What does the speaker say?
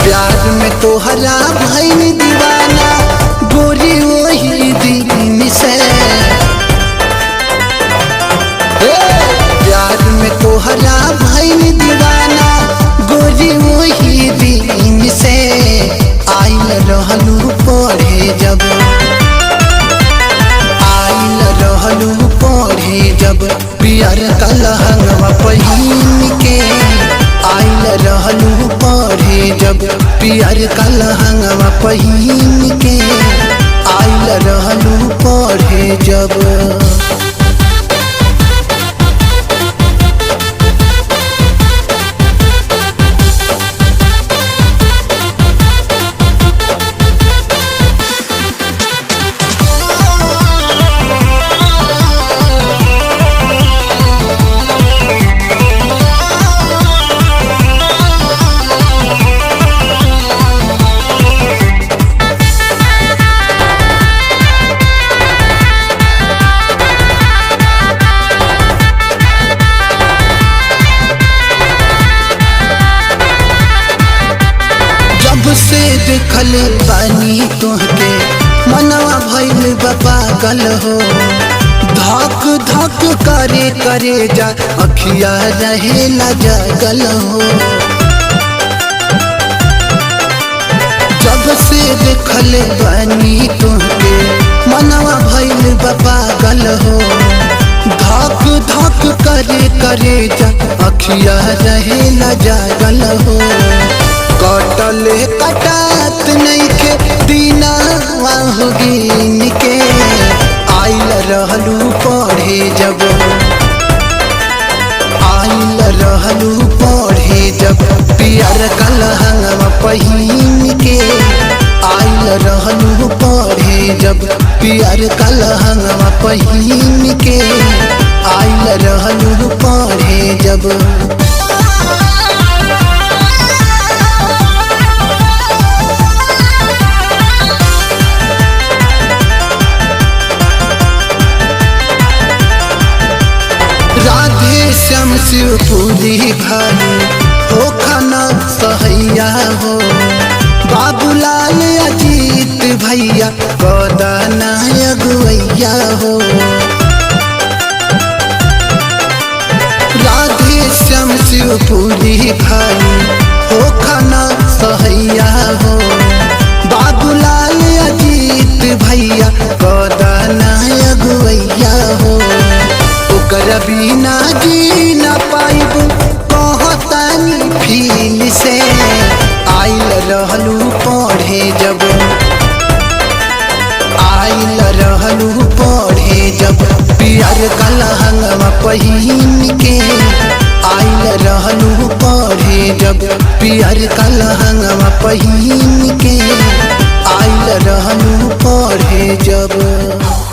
प्यार में तोहरा भइल दीवाना गोरी वही दिन से। प्यार में तोहरा भइल दीवाना गोरी वही दिन से। आइल रहलू पढ़े जब आइल रहलू पढ़े जब पियर कलहंगवा पहिन के। आइल रहलू पढ़े जब पियर कलहंगवा पहिन के। आइल रहलू पढ़े जब। से देखल बानी तोहके मनवा भइल बा पागल हो। धक धक करे करे जा अखिया रहेला जागल हो। जब से देखल बानी तोहके मनवा भइल बा पागल हो। धक धक करे करे जा अखिया रहेला जागल हो। कटले कटात नइखे दीना गिन के। आइल रहलू पढ़े जब आइल रहलू पढ़े जब पियर कलहंगवा पहिन के। आइल रहलू पढ़े जब पियर कलहंगवा पहिन के। आइल रहलू पढ़े जब। राधे श्याम शिवपुरी भाई हो खाना सहैया हो। बाबूलाल अजीत भैया कदाना अगुवैया हो। राधे श्याम शिवपुरी भाई हो खाना सहैया हो। बाबूलाल अजीत भैया कदाना अगुवैया हो। ओकर बिना जी ना पाइब कहतानी फील से। आइल रहलू पढ़े जब आइल रहलू पढ़े जब पियर कलहंगवा पहिन के। आइल रहलू पढ़े जब पियर कलहंगवा पहिन के। आइल रहलू पढ़े जब।